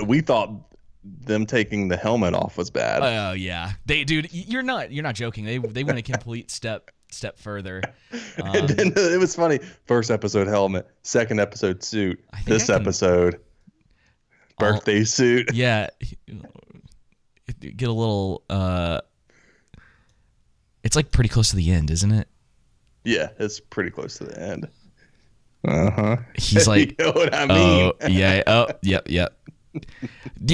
We thought them taking the helmet off was bad. Oh yeah, dude, you're not joking. They went a complete step further. And then it was funny. First episode helmet, second episode suit. This episode birthday suit. Yeah, get a little. It's like pretty close to the end, isn't it? Yeah, it's pretty close to the end. He's like, you know what I mean? Yeah. Oh, yep. Yeah,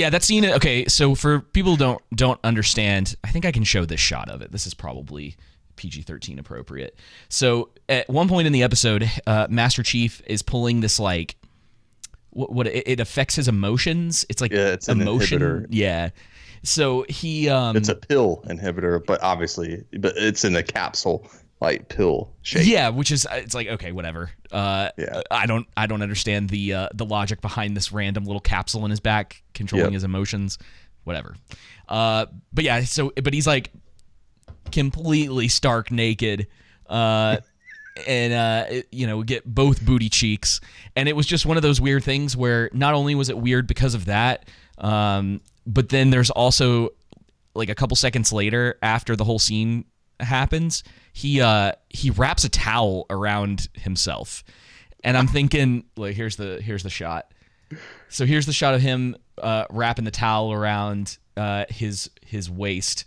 that scene. Okay, so for people who don't understand, I think I can show this shot of it. This is probably PG-13 appropriate. So at one point in the episode, Master Chief is pulling this like what it affects his emotions. It's like it's an emotion. Inhibitor. Yeah. So he it's a pill inhibitor, but it's in a capsule like pill shape. Yeah, which is it's like okay, whatever. Yeah. I don't understand the logic behind this random little capsule in his back controlling his emotions. Whatever. But yeah, but he's like completely stark naked. And get both booty cheeks, and it was just one of those weird things where not only was it weird because of that, but then there's also like a couple seconds later after the whole scene happens, he wraps a towel around himself, and I'm thinking like here's the shot. So here's the shot of him wrapping the towel around his waist,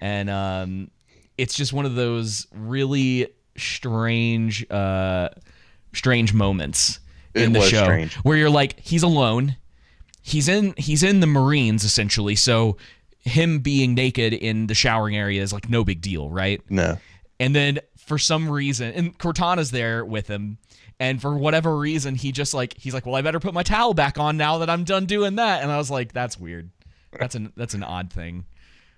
and it's just one of those really strange moments in the show strange. Where you're like, he's alone, he's in the Marines essentially, so him being naked in the showering area is like no big deal, right? No. And then for some reason, and Cortana's there with him, and for whatever reason he's like, well, I better put my towel back on now that I'm done doing that. And I was like, that's weird. That's an odd thing.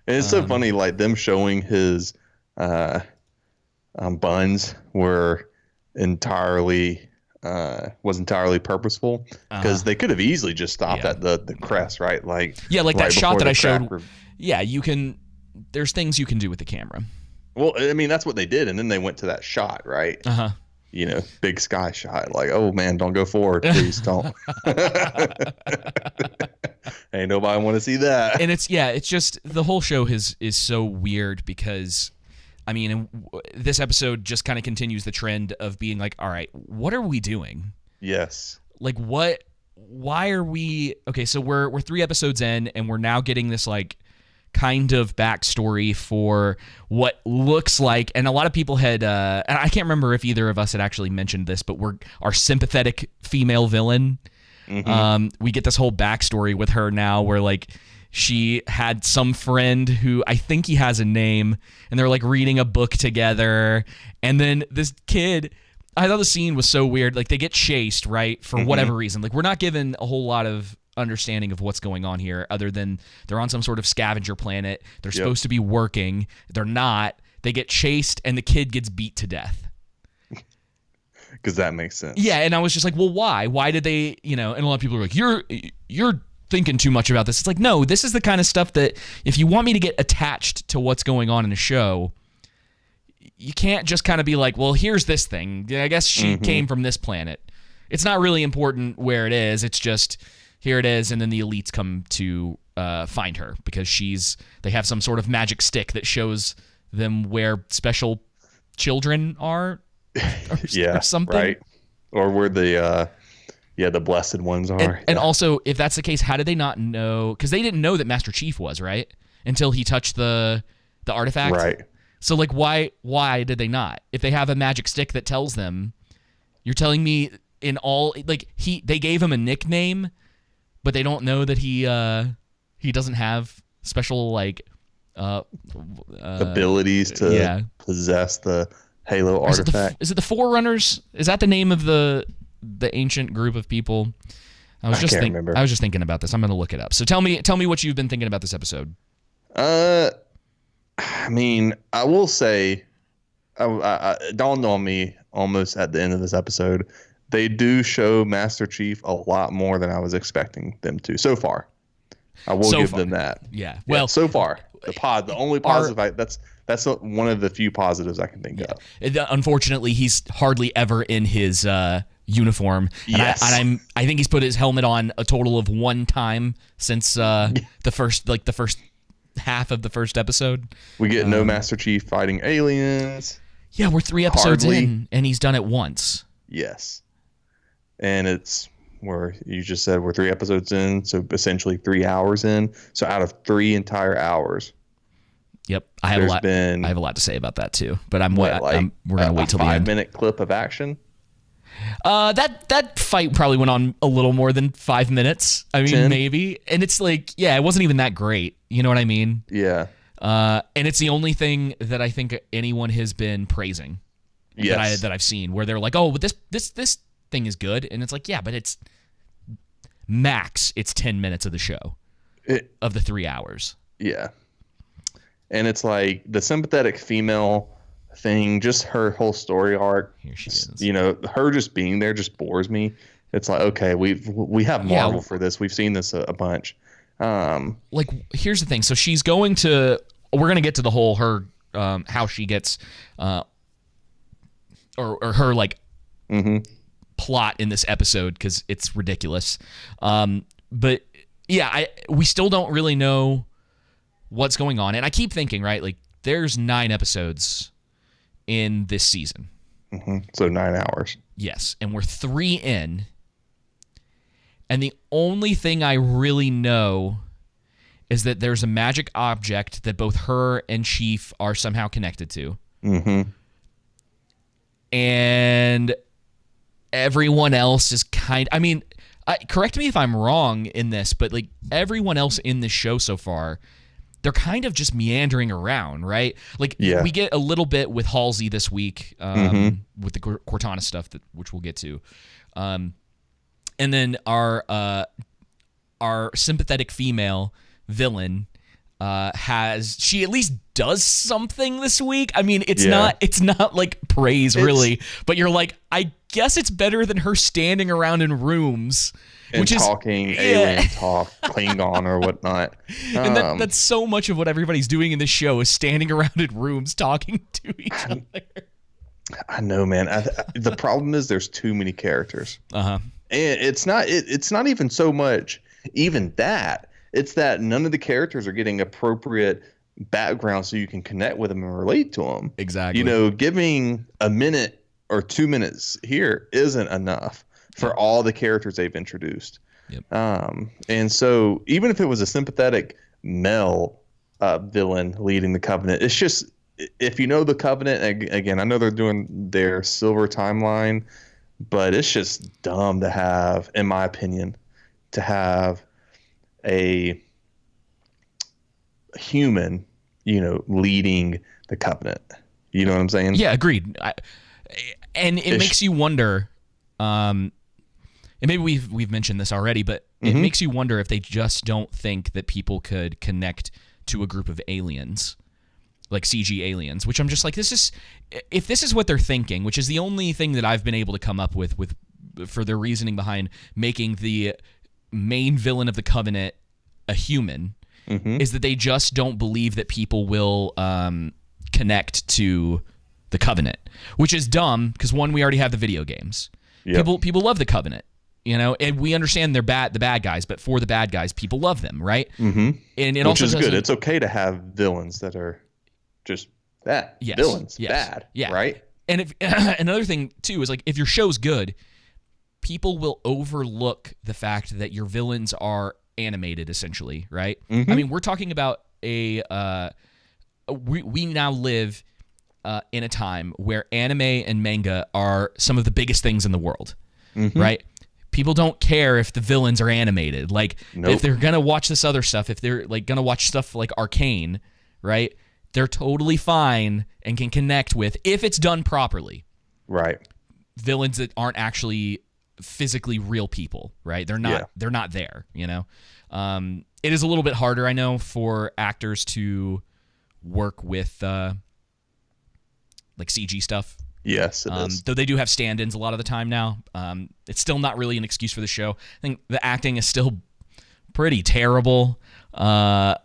And it's so funny, like them showing his buns was entirely purposeful, because they could have easily just stopped at the crest, right? Like like that shot that I showed. Yeah, there's things you can do with the camera. Well, I mean, that's what they did, and then they went to that shot, right? Big sky shot. Like, oh man, don't go forward, please don't. Ain't nobody want to see that. And it's just the whole show is so weird because, I mean, this episode just kind of continues the trend of being like, all right, what are we doing? Yes. Like, what? Why are we? Okay, so we're 3 episodes in, and we're now getting this like kind of backstory for what looks like, and a lot of people had, and I can't remember if either of us had actually mentioned this, but our sympathetic female villain. Mm-hmm. We get this whole backstory with her now, where like she had some friend who I think he has a name, and they're like reading a book together, and then this kid. I thought the scene was so weird. Like they get chased, right, for whatever reason. Like we're not given a whole lot of understanding of what's going on here, other than they're on some sort of scavenger planet. They're supposed to be working. They're not. They get chased, and the kid gets beat to death. Because that makes sense. Yeah, and I was just like, well, why? Why did they? And a lot of people are like, you're thinking too much about this. It's like, no, this is the kind of stuff that if you want me to get attached to what's going on in a show, you can't just kind of be like, well, here's this thing. I guess she came from this planet. It's not really important where it is. It's just here it is, and then the elites come to find her because they have some sort of magic stick that shows them where special children are, or something. Right. Or where the blessed ones are. And also, if that's the case, how did they not know? Because they didn't know that Master Chief was, right? Until he touched the artifact. Right. So like, why did they not? If they have a magic stick that tells them, you're telling me in all like they gave him a nickname, but they don't know that he doesn't have special like abilities to possess the Halo artifact. Is it the Forerunners? Is that the name of the ancient group of people? I can't remember. I was just thinking about this. I'm going to look it up. So tell me what you've been thinking about this episode. I mean, I will say, it dawned on me almost at the end of this episode, they do show Master Chief a lot more than I was expecting them to so far. I will give them that. Yeah. Well, so far, the only positive that's one of the few positives I can think of. Unfortunately, he's hardly ever in his uniform. Yes. I think he's put his helmet on a total of one time since the first half of the first episode. We get no Master Chief fighting aliens. Yeah, we're 3 episodes Hardly. in, and he's done it once. Yes. And it's where you just said we're 3 episodes in, so essentially 3 hours in. So out of 3 entire hours. Yep, I have There's a lot. been- I have a lot to say about that too, but we're gonna wait till the end. 5-minute clip of action. That fight probably went on a little more than 5 minutes. I mean, 10? maybe, and it's like, yeah, it wasn't even that great. You know what I mean? Yeah. And it's the only thing that I think anyone has been praising Yes. that I've seen, where they're like, oh, but this thing is good, and it's like, yeah, but it's 10 minutes of the show of the 3 hours. Yeah. And it's like the sympathetic female thing, just her whole story arc. Here she is. You know, her just being there just bores me. It's like, okay, we have Marvel for this. We've seen this a bunch. Like, here's the thing. So she's going to. We're gonna get to the whole her how she gets or her like plot in this episode, because it's ridiculous. But yeah, we still don't really know what's going on, and I keep thinking, right, like there's 9 episodes in this season. So 9 hours. Yes, and we're 3 in, and the only thing I really know is that there's a magic object that both her and Chief are somehow connected to. And everyone else is correct me if I'm wrong in this, but like everyone else in this show so far, they're kind of just meandering around, right? Like we get a little bit with Halsey this week with the Cortana stuff, which we'll get to. And then our sympathetic female villain she at least does something this week. I mean, it's not like praise really, but you're like, I guess it's better than her standing around in rooms and talking alien talk, Klingon or whatnot. And that's so much of what everybody's doing in this show is standing around in rooms talking to each other. I know, man. The problem is there's too many characters. And it's not even so much even that. It's that none of the characters are getting appropriate background so you can connect with them and relate to them. Exactly. You know, giving a minute or 2 minutes here isn't enough for all the characters they've introduced. Yep. And so even if it was a sympathetic male villain leading the Covenant, it's just, if you know the Covenant, again, I know they're doing their silver timeline, but it's just dumb to have, in my opinion, to have a human, leading the Covenant. You know what I'm saying? Yeah, agreed. And it makes you wonder, and maybe we've mentioned this already, but it makes you wonder if they just don't think that people could connect to a group of aliens, like CG aliens, which I'm just like, if this is what they're thinking, which is the only thing that I've been able to come up with for their reasoning behind making the main villain of the Covenant a human, is that they just don't believe that people will connect to the Covenant, which is dumb because, one, we already have the video games. Yep. People love the Covenant, and we understand the bad guys, but for the bad guys, people love them, right? And it which also is good. It's okay to have villains that are just bad. Yes. Villains, yes. bad, yeah. right? And if another thing too is, like, if your show's good, people will overlook the fact that your villains are animated, essentially, right? I mean, we're talking about we now live in a time where anime and manga are some of the biggest things in the world, right? People don't care if the villains are animated. Like, if they're gonna watch this other stuff, if they're like gonna watch stuff like Arcane, right? They're totally fine and can connect with, if it's done properly, right? Villains that aren't actually physically real people, right? They're not there, It is a little bit harder, I know, for actors to work with like CG stuff. Yes, it is. Though they do have stand-ins a lot of the time now. It's still not really an excuse for the show. I think the acting is still pretty terrible. I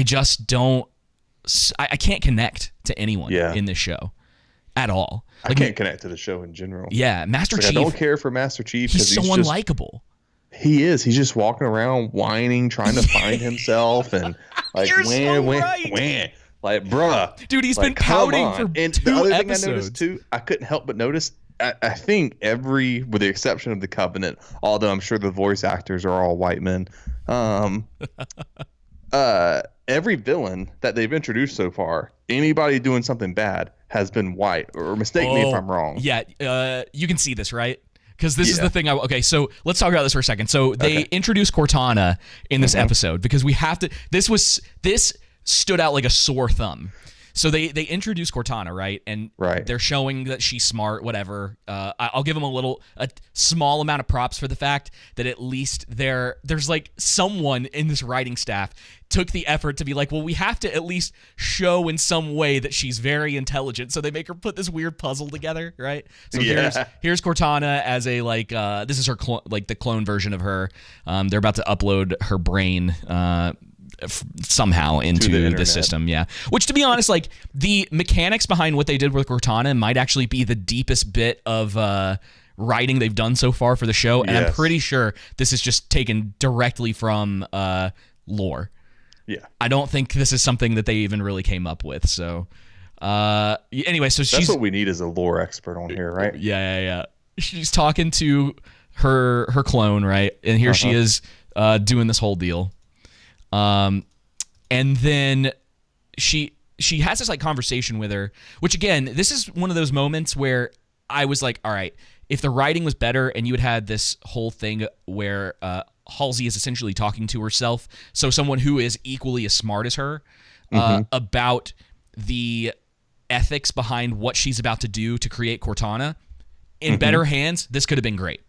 just don't. I can't connect to anyone in this show. at all. I can't connect to the show in general. Yeah, Master Chief. I don't care for Master Chief because he's so unlikable. He is. He's just walking around whining, trying to find himself, and like when. Like, bruh. Dude, he's been pouting for and 2 the other episodes. thing I noticed too, I couldn't help but notice, I think with the exception of the Covenant, although I'm sure the voice actors are all white men, every villain that they've introduced so far, anybody doing something bad has been white. Or mistake me if I'm wrong. Yeah, you can see this, right? Because this is the thing. Okay, so let's talk about this for a second. So they introduced Cortana in this episode because we have to. This stood out like a sore thumb. So they introduced Cortana, right? And they're showing that she's smart, whatever. I'll give them a small amount of props for the fact that at least there's like someone in this writing staff took the effort to be like, well, we have to at least show in some way that she's very intelligent. So they make her put this weird puzzle together, right? So here's Cortana as a this is her the clone version of her. They're about to upload her brain somehow into the system, which, to be honest, like the mechanics behind what they did with Cortana might actually be the deepest bit of writing they've done so far for the show, and I'm pretty sure this is just taken directly from lore. I don't think this is something that they even really came up with. So anyway, so that's what we need as a lore expert on here, right? Yeah. She's talking to her clone, right? And here she is doing this whole deal. And then she has this like conversation with her, which again, this is one of those moments where I was like, all right, if the writing was better and you had this whole thing where Halsey is essentially talking to herself, so someone who is equally as smart as her, about the ethics behind what she's about to do to create Cortana, in better hands, this could have been great.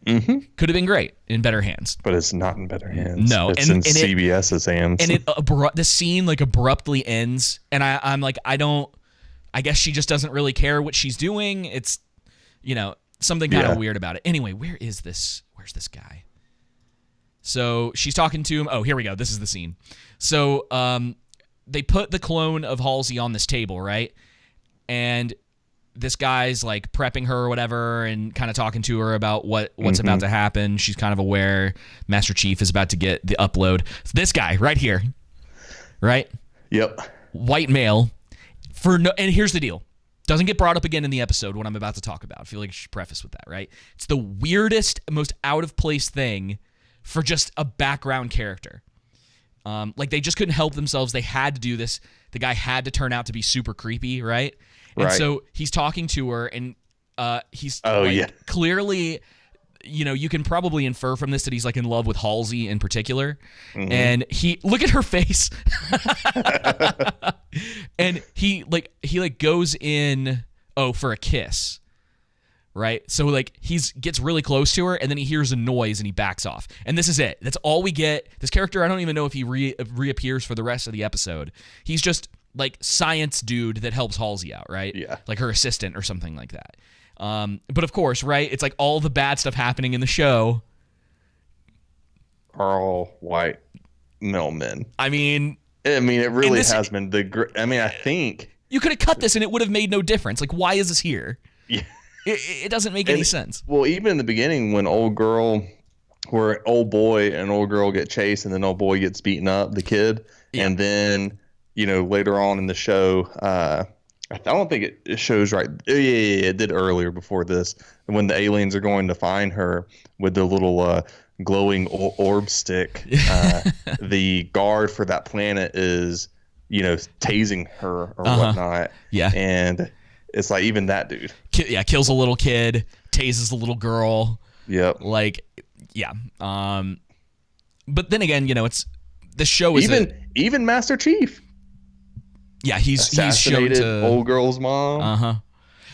Could have been great in better hands, but it's not in better hands. No, it's in CBS's hands. And the scene like abruptly ends, and I'm like, I guess she just doesn't really care what she's doing. It's something kind of weird about it. Anyway, where's this guy? So she's talking to him. Oh, here we go. This is the scene. So they put the clone of Halsey on this table, right? And this guy's like prepping her or whatever and kind of talking to her about what's about to happen. She's kind of aware Master Chief is about to get the upload. This guy right here, right? Yep. White male. And here's the deal. Doesn't get brought up again in the episode, what I'm about to talk about. I feel like I should preface with that, right? It's the weirdest, most out of place thing for just a background character. Like they just couldn't help themselves. They had to do this. The guy had to turn out to be super creepy, right? And so he's talking to her, and he's clearly, you can probably infer from this that he's like in love with Halsey in particular. And look at her face. And he goes in for a kiss. Right? So like gets really close to her, and then he hears a noise and he backs off. And this is it. That's all we get. This character, I don't even know if he reappears for the rest of the episode. He's just like science dude that helps Halsey out, right? Yeah. Like her assistant or something like that. But of course, right? It's like all the bad stuff happening in the show are all white male men. I mean, it really has been I think you could have cut this and it would have made no difference. Like, why is this here? Yeah. It doesn't make any sense. Well, even in the beginning when old boy and old girl get chased, and then old boy gets beaten up, the kid, and then later on in the show, I don't think it shows right. Yeah, it did earlier before this, when the aliens are going to find her with the little glowing orb stick. The guard for that planet is tasing her or whatnot. Yeah, and it's like even that dude. Kills a little kid, tases a little girl. Yep. Like, yeah. But then again, the show is even Master Chief. Yeah, he's shown to old girl's mom.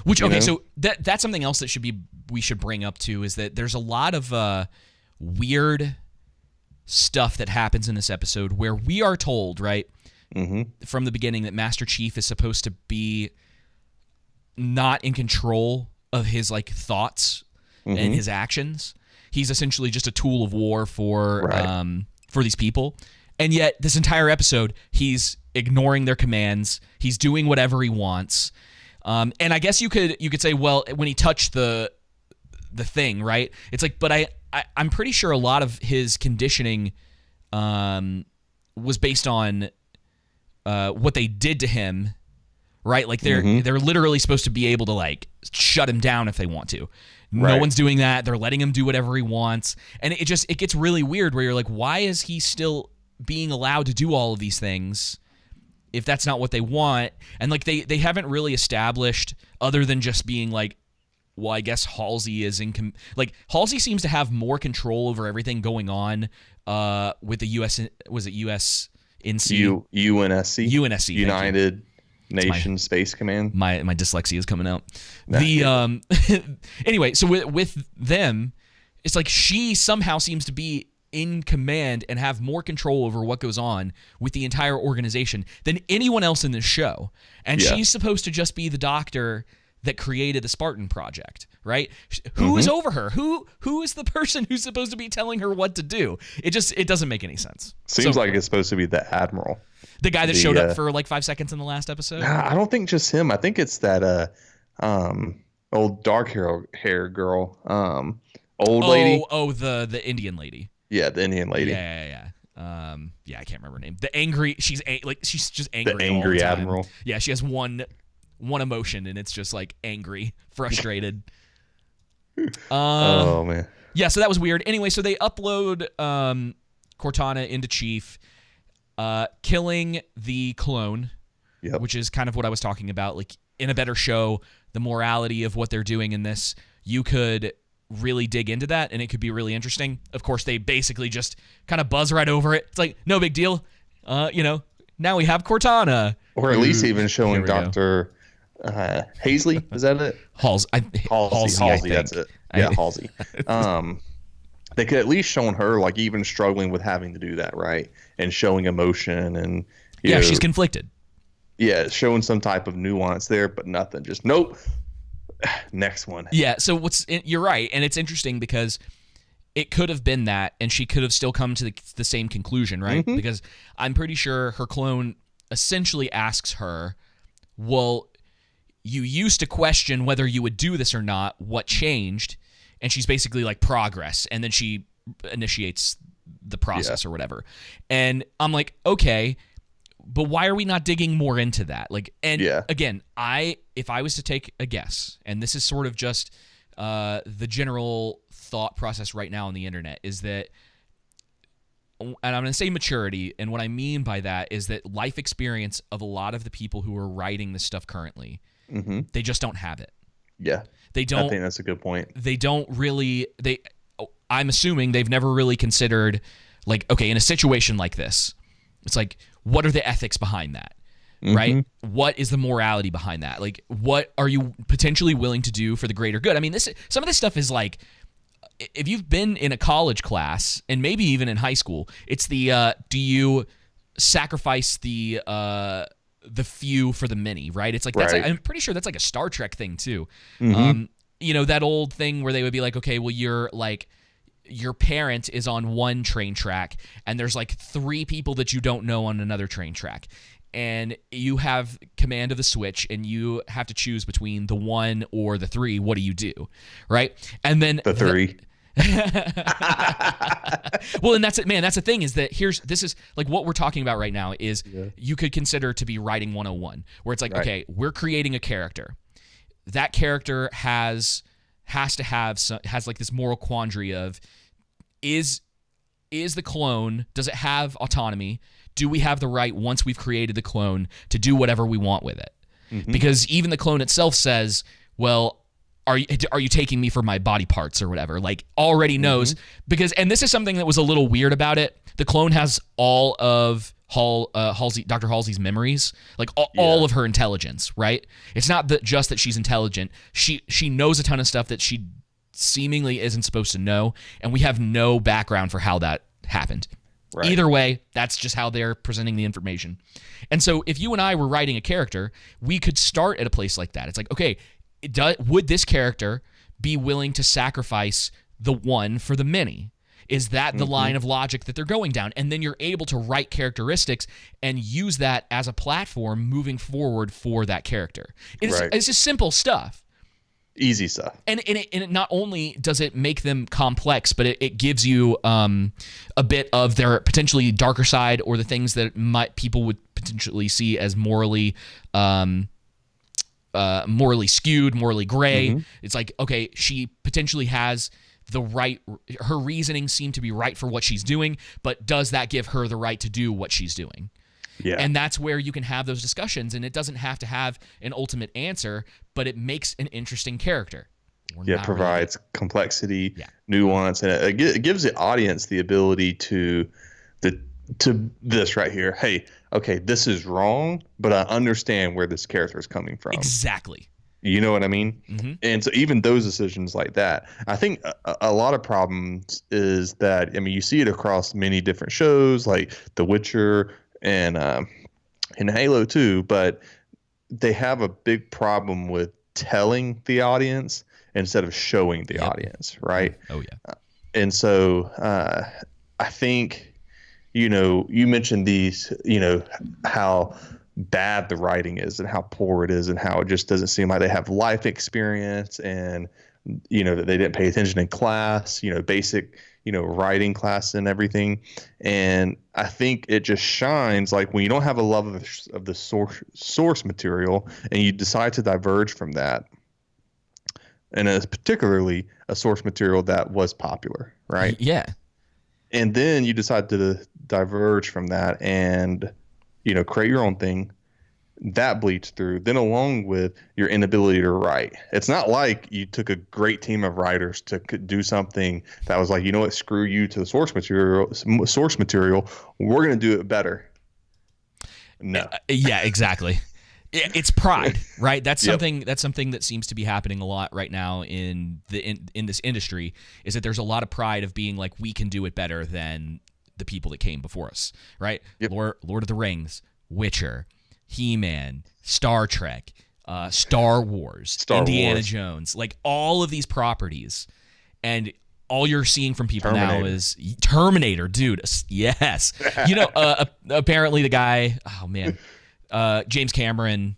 Which so that's something else that we should bring up too, is that there's a lot of weird stuff that happens in this episode where we are told, right, from the beginning, that Master Chief is supposed to be not in control of his like thoughts and his actions. He's essentially just a tool of war for these people. And yet this entire episode, he's ignoring their commands. He's doing whatever he wants. And I guess you could say, well, when he touched the thing, right? It's like, but I'm pretty sure a lot of his conditioning was based on what they did to him, right? Like they're literally supposed to be able to like shut him down if they want to. No one's doing that. They're letting him do whatever he wants, and it gets really weird where you're like, why is he still being allowed to do all of these things if that's not what they want? And like they haven't really established, other than just being like, well, I guess Halsey is like Halsey seems to have more control over everything going on with the US, was it USNC? UNSC. UNSC. United Nations Space Command. My dyslexia is coming out. Nah. Anyway, so with them, it's like she somehow seems to be in command and have more control over what goes on with the entire organization than anyone else in this show. And she's supposed to just be the doctor that created the Spartan Project, right? Who is over her? Who is the person who's supposed to be telling her what to do? It doesn't make any sense. Seems like it's supposed to be the Admiral. The guy that showed up for like 5 seconds in the last episode? Nah, I don't think just him. I think it's that old dark hair girl. Old lady. Oh, the Indian lady. Yeah, the Indian lady. Yeah. I can't remember her name. The angry, she's just angry. The angry all the time. Admiral. Yeah, she has one emotion, and it's just like angry, frustrated. Oh man. Yeah, so that was weird. Anyway, so they upload Cortana into Chief, killing the clone, which is kind of what I was talking about. Like in a better show, the morality of what they're doing in this, you could really dig into that, and it could be really interesting. Of course, they basically just kind of buzz right over it. It's like, no big deal. Now we have Cortana. Or at least even showing Dr. Hazley. Is that it? Halsey, that's it. Yeah, Halsey. They could at least shown her like even struggling with having to do that, right? And showing emotion and she's conflicted. Yeah, showing some type of nuance there, but nothing. Just nope. Next one. Yeah, so you're right, and it's interesting because it could have been that, and she could have still come to the same conclusion, right? Because I'm pretty sure her clone essentially asks her, well, you used to question whether you would do this or not. What changed? And she's basically like progress, and then she initiates the process or whatever. And I'm like, okay, but why are we not digging more into that? Like, and again, if I was to take a guess, and this is sort of just the general thought process right now on the internet, is that, and I'm going to say maturity, and what I mean by that is that life experience of a lot of the people who are writing this stuff currently, they just don't have it. Yeah. They don't. I think that's a good point. They don't really. I'm assuming they've never really considered, like, okay, in a situation like this, it's like, what are the ethics behind that, right? What is the morality behind that? Like, what are you potentially willing to do for the greater good? I mean, some of this stuff is like, if you've been in a college class and maybe even in high school, it's the do you sacrifice the few for the many, right? It's like that's I'm pretty sure that's like a Star Trek thing too. That old thing where they would be like, okay, well, you're like, your parent is on one train track and there's like 3 people that you don't know on another train track, and you have command of the switch and you have to choose between the 1 or the 3. What do you do, right? And then the 3. Well, and that's it, man. That's the thing, is that this is like what we're talking about right now is you could consider to be writing 101, where it's like, okay, we're creating a character. That character has like this moral quandary of, is the clone, does it have autonomy? Do we have the right, once we've created the clone, to do whatever we want with it? Because even the clone itself says, well, are you taking me for my body parts or whatever? Like, already knows, because, and this is something that was a little weird about it. The clone has all of Dr. Halsey's memories, like all of her intelligence, right? It's not just that she's intelligent. She knows a ton of stuff that she seemingly isn't supposed to know, and we have no background for how that happened. Right. Either way, that's just how they're presenting the information. And so if you and I were writing a character, we could start at a place like that. It's like, okay, would this character be willing to sacrifice the 1 for the many? Is that the line of logic that they're going down? And then you're able to write characteristics and use that as a platform moving forward for that character. It's just simple stuff. Easy stuff. And it not only does it make them complex, but it gives you a bit of their potentially darker side, or the things that people would potentially see as morally skewed, morally gray. It's like, okay, she potentially has the right, her reasoning seemed to be right for what she's doing, but does that give her the right to do what she's doing? Yeah. And that's where you can have those discussions, and it doesn't have to have an ultimate answer, but it makes an interesting character. It provides complexity, nuance, and it gives the audience the ability to this right here. Hey, okay, this is wrong, but I understand where this character is coming from. Exactly. You know what I mean? And so even those decisions like that, I think a lot of problems is that, I mean, you see it across many different shows like The Witcher and Halo 2, but they have a big problem with telling the audience instead of showing the audience, right? Oh, yeah. And so I think, you mentioned these, how bad the writing is and how poor it is and how it just doesn't seem like they have life experience, and that they didn't pay attention in class, basic writing class and everything. And I think it just shines like when you don't have a love of the source material and you decide to diverge from that, and it's particularly a source material that was popular, right? Yeah. And then you decide to diverge from that and create your own thing. That bleeds through, then along with your inability to write. It's not like you took a great team of writers to do something that was like, what, screw you to the source material. We're going to do it better. No. Yeah, exactly. It's pride, right? That's something. That's something that seems to be happening a lot right now in this industry. Is that there's a lot of pride of being like, we can do it better than the people that came before us, right? Yep. Lord of the Rings, Witcher, He-Man, Star Trek, Star Wars, Indiana Jones, like all of these properties, and all you're seeing from people now is Terminator, dude. Yes. Apparently the guy, James Cameron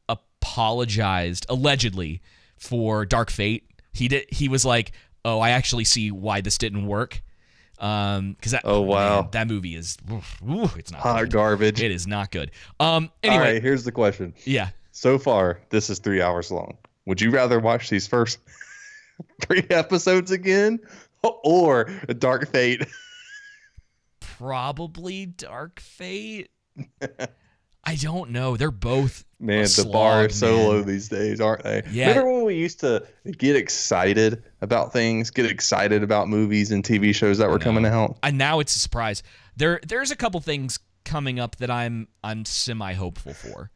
apologized allegedly for Dark Fate. He was like, "Oh, I actually see why this didn't work." Because that movie is it's not hot garbage. It is not good. Anyway, all right, here's the question. Yeah. So far, this is 3 hours long. Would you rather watch these first 3 episodes again, or Dark Fate? Probably Dark Fate. I don't know. They're both the bar is so low these days, aren't they? Yeah. Remember when we used to get excited about things, get excited about movies and TV shows that were coming out? And now it's a surprise. There's a couple things coming up that I'm semi hopeful for.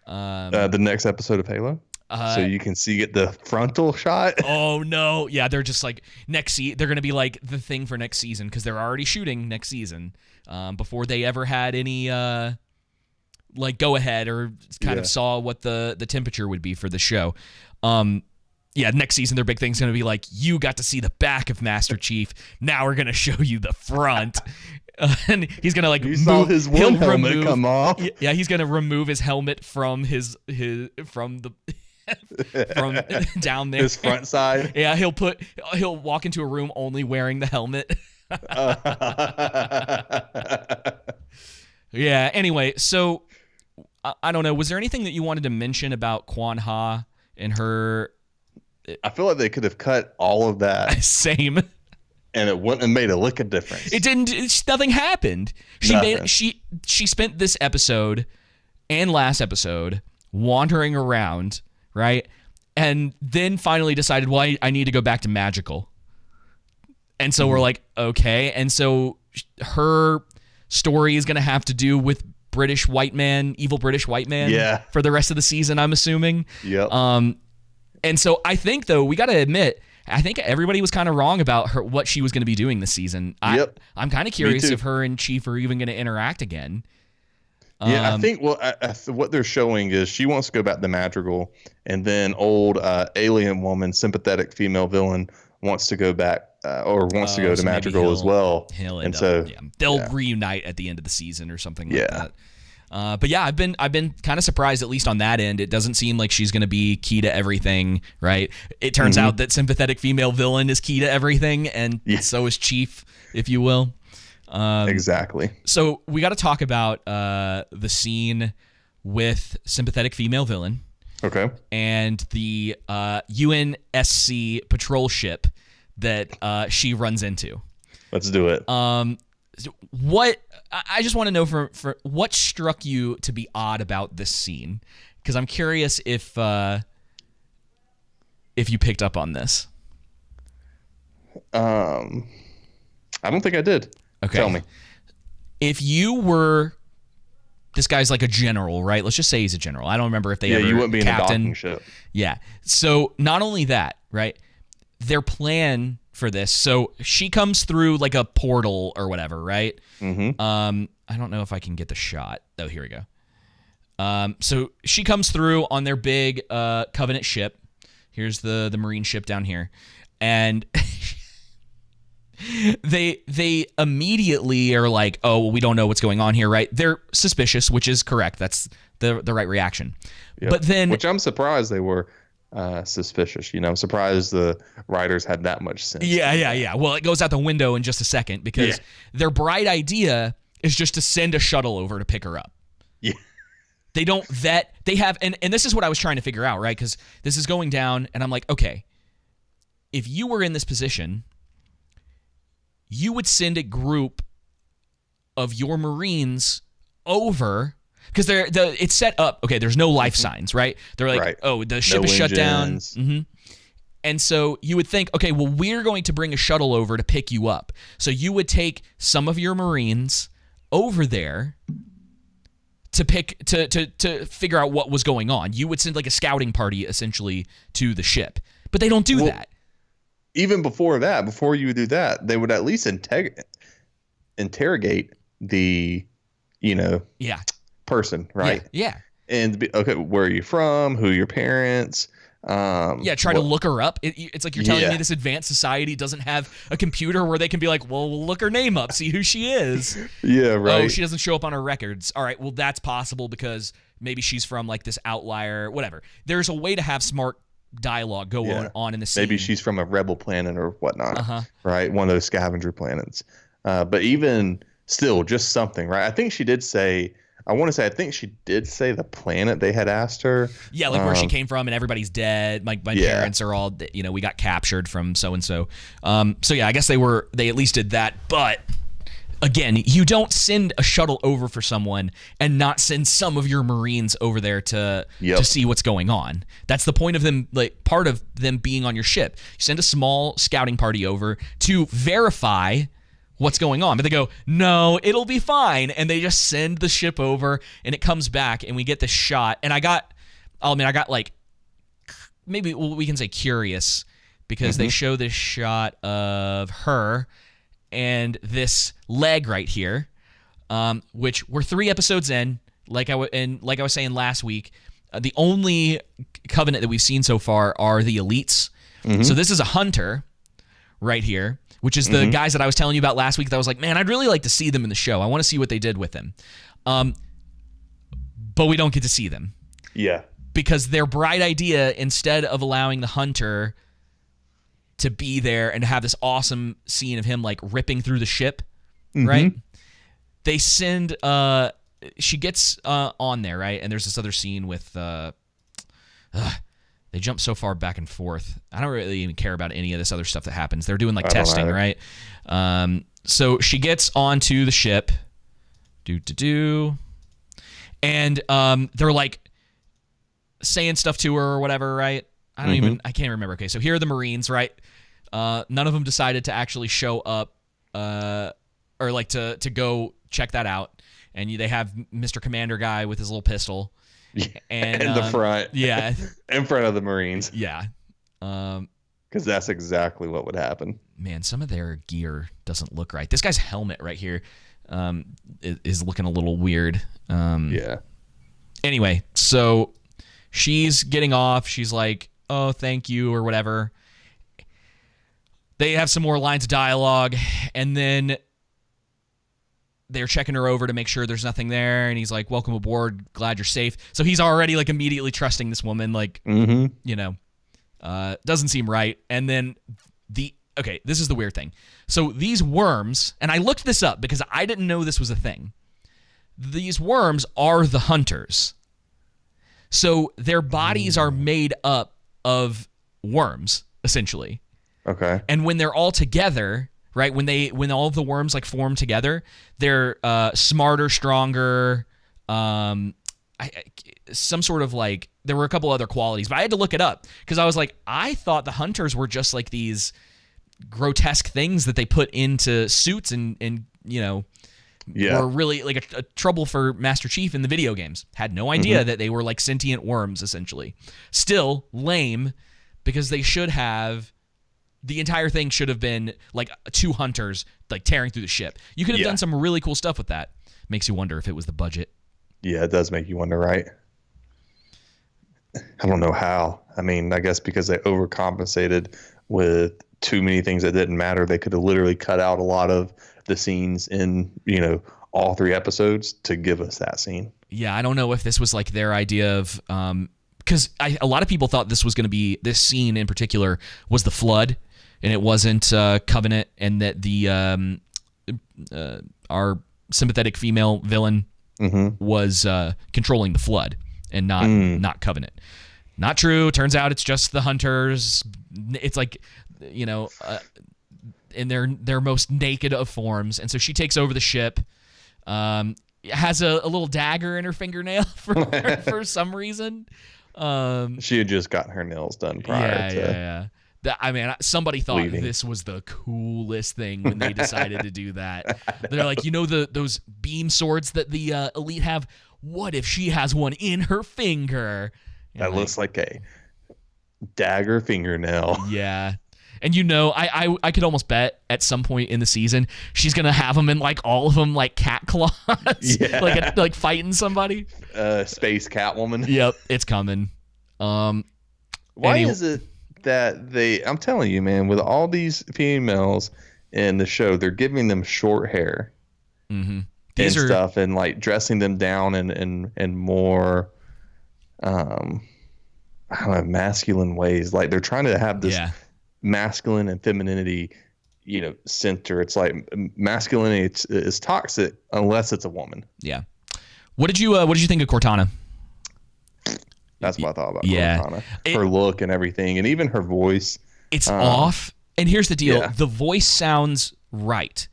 The next episode of Halo. So you can get the frontal shot. Oh no! Yeah, they're just like they're gonna be like the thing for next season, because they're already shooting next season before they ever had any go ahead or kind of saw what the temperature would be for the show. Next season their big thing's gonna be like, you got to see the back of Master Chief. Now we're gonna show you the front. And he's gonna saw his one helmet come off. Yeah, he's gonna remove his helmet from from down there, his front side. Yeah, he'll walk into a room only wearing the helmet. Yeah. Anyway, so I don't know. Was there anything that you wanted to mention about Kwan Ha and her? I feel like they could have cut all of that. Same. And it wouldn't have made a lick of difference. It didn't. Nothing happened. She spent this episode and last episode wandering around, right? And then finally decided, well, I need to go back to magical. And so we're like, okay. And so her story is going to have to do with evil British white man for the rest of the season, I'm assuming. Yep. And so I think, though, we got to admit, I think everybody was kind of wrong about what she was going to be doing this season. I'm kind of curious if her and Chief are even going to interact again. Yeah, I think what they're showing is she wants to go back to Madrigal, and then old alien woman, sympathetic female villain, wants to go back or wants to go to so maybe Madrigal as well. He'll And end so up, they'll yeah. reunite at the end of the season or something like Yeah. that. But yeah, I've been kind of surprised, at least on that end. It doesn't seem like she's going to be key to everything, right? It turns out that sympathetic female villain is key to everything, and so is Chief, if you will. Exactly. So we got to talk about the scene with sympathetic female villain. Okay. And the UNSC patrol ship that she runs into. Let's do it. What I just want to know for what struck you to be odd about this scene, because I'm curious if you picked up on this. I don't think I did. Okay. Tell me. If you were, this guy's like a general, right? Let's just say he's a general. I don't remember if they ever you wouldn't be captain. in a docking ship. Yeah. So not only that, right? Their plan for this. So she comes through like a portal or whatever, right? Mm-hmm. I don't know if I can get the shot. Oh, here we go. So she comes through on their big Covenant ship. Here's the Marine ship down here, and they immediately are like, oh, well, we don't know what's going on here, right? They're suspicious, which is correct. That's the right reaction. Yep. But then, which I'm surprised they were suspicious. I'm surprised the writers had that much sense. Yeah. Well, it goes out the window in just a second because their bright idea is just to send a shuttle over to pick her up. Yeah. They don't vet. They have, and this is what I was trying to figure out, right? Because this is going down, and I'm like, okay, if you were in this position, you would send a group of your Marines over, because it's set up. Okay, there's no life signs, right? They're like, oh, the ship is shut down. Mm-hmm. And so you would think, okay, well, we're going to bring a shuttle over to pick you up. So you would take some of your Marines over there to figure out what was going on. You would send like a scouting party essentially to the ship, but they don't do that. Even before that, before you would do that, they would at least interrogate the, person, right? Yeah. And okay, where are you from? Who are your parents? Try to look her up. It's like you're telling me this advanced society doesn't have a computer where they can be like, well, we'll look her name up, see who she is. Yeah, right. Oh, she doesn't show up on our records. All right, well, that's possible because maybe she's from like this outlier, whatever. There's a way to have smart dialogue go on in the scene. Maybe she's from a rebel planet or whatnot, right? One of those scavenger planets. But even still, just something, right? I think she did say the planet they had asked her. Yeah, like where she came from and everybody's dead. My parents are all, we got captured from so-and-so. So yeah, I guess they at least did that. But again, you don't send a shuttle over for someone and not send some of your Marines over there to see what's going on. That's the point of them, like part of them being on your ship. You send a small scouting party over to verify what's going on. But they go, no, it'll be fine. And they just send the ship over and it comes back and we get this shot. And I got like, maybe we can say curious because they show this shot of her and this leg right here, which we're 3 episodes in. Like I was saying last week, the only Covenant that we've seen so far are the elites. So this is a hunter right here, which is the guys that I was telling you about last week that I was like, man, I'd really like to see them in the show. I want to see what they did with them. But we don't get to see them. Yeah. Because their bright idea, instead of allowing the hunter to be there and to have this awesome scene of him like ripping through the ship, right? They send, she gets on there, right? And there's this other scene with, they jump so far back and forth. I don't really even care about any of this other stuff that happens. They're doing like testing, right? So she gets onto the ship. And they're like saying stuff to her or whatever, right? I can't remember. Okay, so here are the Marines, right? None of them decided to actually show up or like to go check that out. And they have Mr. Commander guy with his little pistol. And in the front. Yeah. In front of the Marines. Yeah. Because that's exactly what would happen. Man, some of their gear doesn't look right. This guy's helmet right here is looking a little weird. Yeah. Anyway, so she's getting off. She's like, oh, thank you or whatever. They have some more lines of dialogue, and then they're checking her over to make sure there's nothing there, and he's like, welcome aboard, glad you're safe. So he's already like immediately trusting this woman, like, doesn't seem right. And then this is the weird thing. So these worms, and I looked this up because I didn't know this was a thing. These worms are the hunters. So their bodies are made up of worms, essentially. Okay. And when they're all together, right, when all of the worms like form together, they're smarter, stronger, some sort of like, there were a couple other qualities, but I had to look it up because I was like, I thought the hunters were just like these grotesque things that they put into suits and were really like a trouble for Master Chief in the video games. Had no idea that they were like sentient worms, essentially. Still lame, because they should have, the entire thing should have been like two hunters like tearing through the ship. You could have done some really cool stuff with that. Makes you wonder if it was the budget. Yeah, it does make you wonder, right? I don't know how. I mean, I guess because they overcompensated with too many things that didn't matter. They could have literally cut out a lot of the scenes in, all 3 episodes to give us that scene. Yeah, I don't know if this was like their idea of, because a lot of people thought this was going to be, this scene in particular was the flood, and it wasn't Covenant, and that the our sympathetic female villain was controlling the flood and not Covenant. Not true. Turns out it's just the hunters. It's like, in their most naked of forms, and so she takes over the ship. Has a little dagger in her fingernail for some reason. She had just gotten her nails done prior to. I mean, somebody thought leaving. This was the coolest thing when they decided to do that. They're like, those beam swords that the elite have? What if she has one in her finger? That looks like a dagger fingernail. Yeah. And I could almost bet at some point in the season she's gonna have them in like all of them like cat claws, like fighting somebody. Space Catwoman. Yep, it's coming. Why is it that I'm telling you, man, with all these females in the show, they're giving them short hair and stuff, and like dressing them down in more, I don't know, masculine ways. Like they're trying to have this masculine and femininity, center. It's like masculinity is toxic unless it's a woman. Yeah. What did you think of Cortana? That's what I thought about Cortana. Her look and everything, and even her voice. It's off. And here's the deal. The voice sounds right.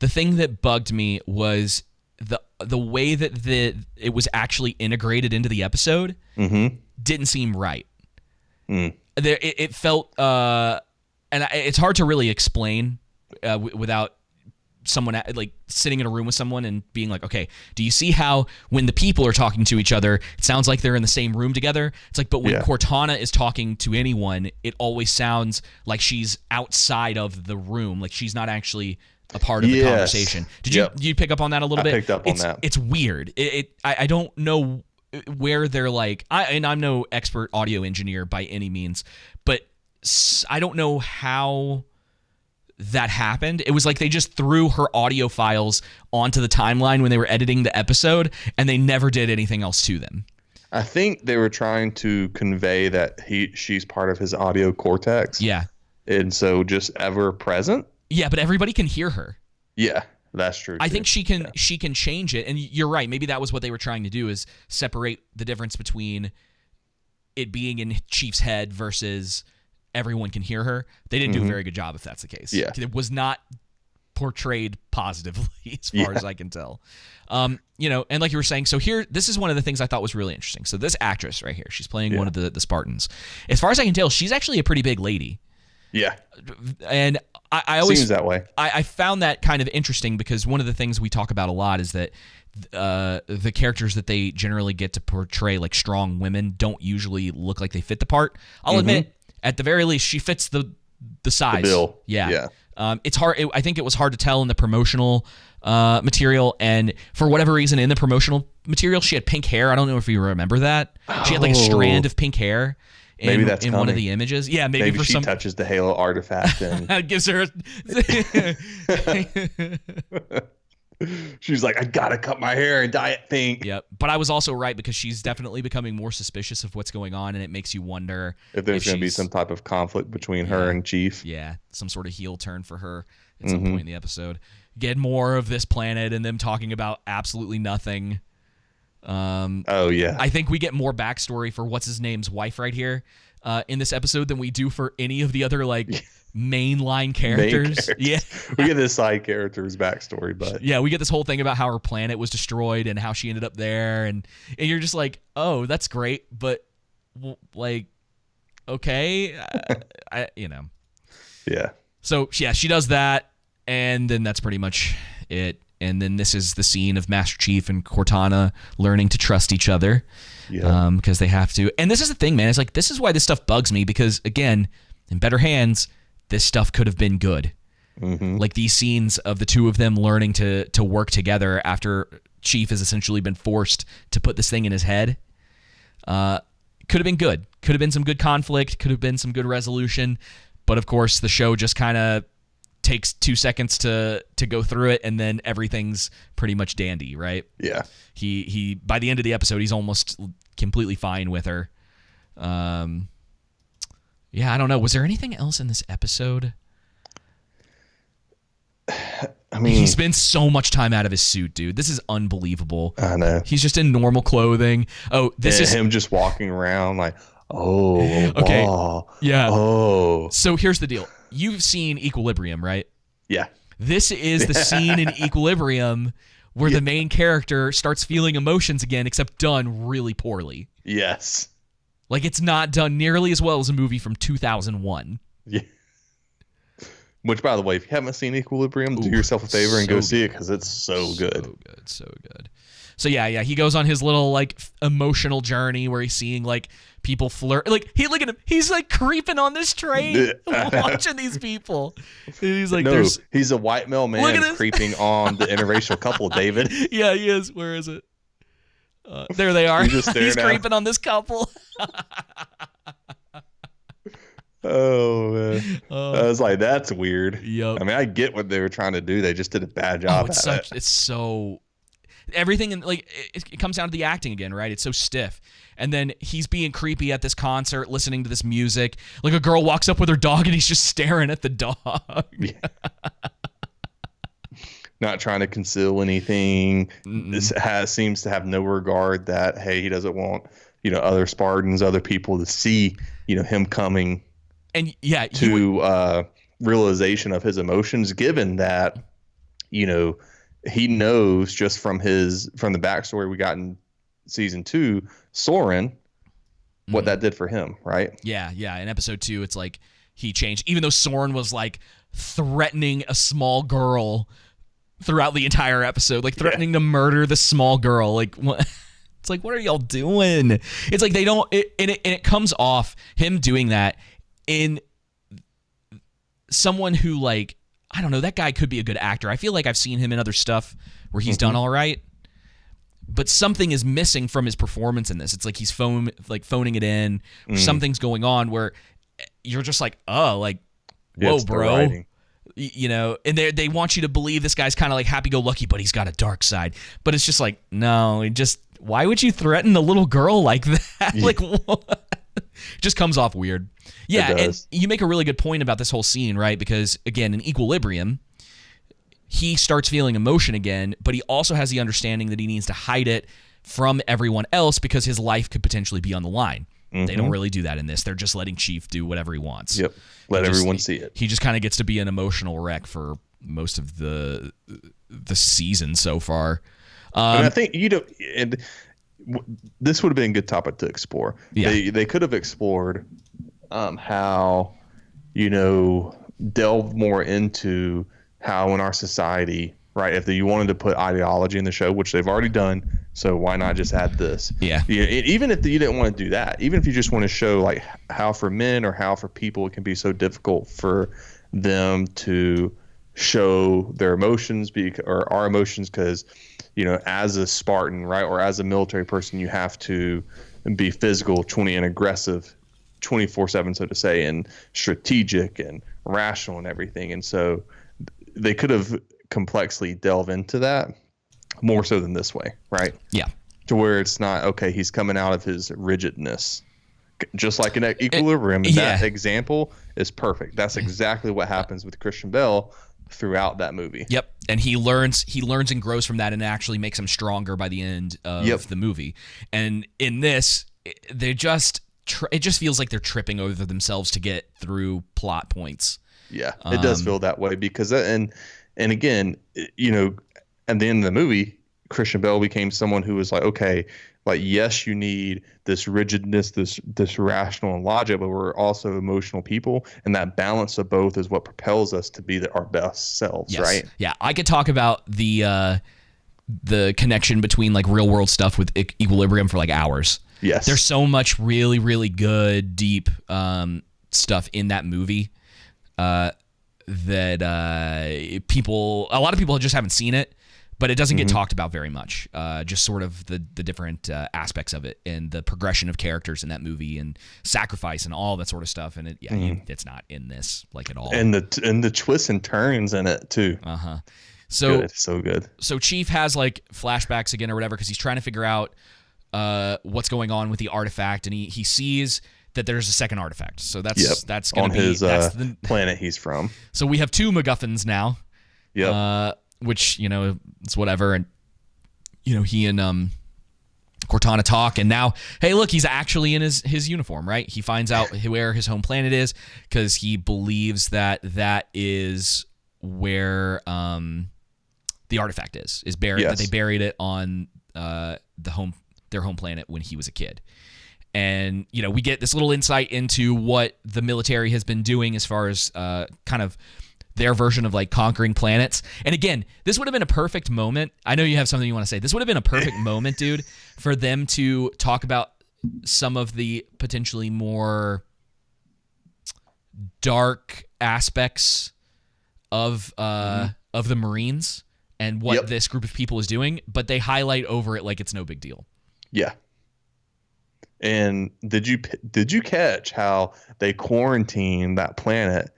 The thing that bugged me was the way that it was actually integrated into the episode didn't seem right. It felt, and it's hard to really explain without someone like sitting in a room with someone and being like, okay, do you see how when the people are talking to each other, it sounds like they're in the same room together? It's like, but when Cortana is talking to anyone, it always sounds like she's outside of the room, like she's not actually a part of the conversation. Did you pick up on that a little bit? I picked up on that. It's weird. I don't know where they're like, I'm no expert audio engineer by any means, but I don't know how that happened. It was like they just threw her audio files onto the timeline when they were editing the episode, and they never did anything else to them. I think they were trying to convey that she's part of his audio cortex. Yeah. And so just ever present. Yeah, but everybody can hear her. Yeah, that's true. I think she can change it, and you're right. Maybe that was what they were trying to do, is separate the difference between it being in Chief's head versus everyone can hear her. They didn't do a very good job if that's the case. Yeah. It was not portrayed positively as far as I can tell. And like you were saying, so here, this is one of the things I thought was really interesting. So this actress right here, she's playing one of the Spartans. As far as I can tell, she's actually a pretty big lady. Yeah. And I always seems that way. I found that kind of interesting because one of the things we talk about a lot is that the characters that they generally get to portray, like strong women, don't usually look like they fit the part. I'll admit, at the very least, she fits the size. The bill. Yeah. It's hard. I think it was hard to tell in the promotional material, and for whatever reason, in the promotional material, she had pink hair. I don't know if you remember that. She had like a strand of pink hair. Maybe that's in one of coming. the images. Yeah, Maybe for she some touches the Halo artifact and gives her. she's like, I gotta cut my hair and dye it pink. Yep. But I was also right, because she's definitely becoming more suspicious of what's going on, and it makes you wonder If there's going to be she's- some type of conflict between her and Chief. Yeah, some sort of heel turn for her at some point in the episode. Get more of this planet and them talking about absolutely nothing. Oh yeah. I think we get more backstory for what's his name's wife right here in this episode than we do for any of the other like mainline characters. Yeah, We get this side character's backstory, but yeah, we get this whole thing about how her planet was destroyed and how she ended up there, and you're just like, oh, that's great, but like, okay, yeah. So yeah, she does that, and then that's pretty much it. And then this is the scene of Master Chief and Cortana learning to trust each other, because they have to. And this is the thing, man. It's like, this is why this stuff bugs me, because again, in better hands, this stuff could have been good. Like these scenes of the two of them learning to work together after Chief has essentially been forced to put this thing in his head. Could have been good. Could have been some good conflict. Could have been some good resolution. But of course, the show just kind of takes 2 seconds to go through it, and then everything's pretty much dandy, right? Yeah. He by the end of the episode, he's almost completely fine with her. Yeah, I don't know. Was there anything else in this episode? I mean, He spends so much time out of his suit, dude. This is unbelievable. I know. He's just in normal clothing. Oh, this is him just walking around like, oh, okay. wow. Yeah. Oh. So here's the deal. You've seen Equilibrium, right? Yeah. This is the scene in Equilibrium where the main character starts feeling emotions again, except done really poorly. Yes. Like, it's not done nearly as well as a movie from 2001. Yeah. Which, by the way, if you haven't seen Equilibrium, do yourself a favor and go see it, because it's so good. So good. So yeah, he goes on his little like emotional journey where he's seeing like people flirt. Like, look at him, he's like creeping on this train, watching these people. And he's like, no, he's a white male man creeping on the interracial couple, David. Yeah, he is. Where is it? There they are. He's creeping on this couple. Oh man, I was like, that's weird. Yep. I mean, I get what they were trying to do. They just did a bad job. It's so everything, and like it comes down to the acting again, right? It's so stiff. And then he's being creepy at this concert, listening to this music. Like, a girl walks up with her dog, and he's just staring at the dog. Yeah. Not trying to conceal anything. This seems to have no regard that, hey, he doesn't want, other Spartans, other people to see, him coming. And yeah, to realization of his emotions, given that, he knows just from the backstory we got in season 2, Soren, what that did for him, right? Yeah. In episode 2, it's like he changed, even though Soren was like threatening a small girl throughout the entire episode, like threatening to murder the small girl. Like, what? It's like, what are y'all doing? It's like they don't, it comes off him doing that in someone who, like, I don't know, that guy could be a good actor. I feel like I've seen him in other stuff where he's done all right, but something is missing from his performance in this. It's like he's phoning it in, or something's going on where you're just like, oh, like, whoa, bro. And they want you to believe this guy's kind of like happy-go-lucky, but he's got a dark side. But it's just like, no, why would you threaten a little girl like that? Yeah. Like, what? It just comes off weird. Yeah, and you make a really good point about this whole scene, right? Because, again, in Equilibrium, he starts feeling emotion again, but he also has the understanding that he needs to hide it from everyone else because his life could potentially be on the line. They don't really do that in this. They're just letting Chief do whatever he wants. Yep. Let everyone see it. He just kind of gets to be an emotional wreck for most of the season so far. And I think this would have been a good topic to explore. Yeah. They could have explored how, delve more into how in our society, right, if you wanted to put ideology in the show, which they've already done, so why not just add this? Yeah. Even if you didn't want to do that, even if you just want to show like how for men or how for people it can be so difficult for them to show their emotions or our emotions, because as a Spartan, right, or as a military person, you have to be physical, 20, and aggressive 24/7, so to say, and strategic and rational and everything. And so they could have complexly delve into that more so than this way, right? Yeah. To where it's not, okay, he's coming out of his rigidness. Just like in Equilibrium, that example is perfect. That's exactly what happens with Christian Bale throughout that movie. Yep. And he learns and grows from that, and actually makes him stronger by the end of the movie. And in this, it just feels like they're tripping over themselves to get through plot points. Yeah, it does feel that way because, and again, you know, at the end of the movie, Christian Bale became someone who was like, okay, like, yes, you need this rigidness, this rational and logic, but we're also emotional people, and that balance of both is what propels us to be our best selves, right? Yeah, I could talk about the connection between like real world stuff with Equilibrium for like hours. Yes, there's so much really, really good, deep stuff in that movie that a lot of people just haven't seen it. But it doesn't get talked about very much. Just sort of the different aspects of it and the progression of characters in that movie and sacrifice and all that sort of stuff. And it's not in this like at all. And the twists and turns in it too. So good. So good. So Chief has like flashbacks again or whatever because he's trying to figure out what's going on with the artifact, and he sees that there's a second artifact. So that's going to be his the planet he's from. So we have two MacGuffins now. Yep. Which, you know, it's whatever. And, you know, he and Cortana talk. And now, hey, look, he's actually in his uniform, right? He finds out where his home planet is because he believes that is where the artifact is buried. Yes. That they buried it on their home planet when he was a kid. And, you know, we get this little insight into what the military has been doing as far as kind of their version of like conquering planets. And again, this would have been a perfect moment. I know you have something you want to say. This would have been a perfect moment, dude, for them to talk about some of the potentially more dark aspects of the Marines and what this group of people is doing, but they highlight over it like it's no big deal. Yeah. And did you catch how they quarantined that planet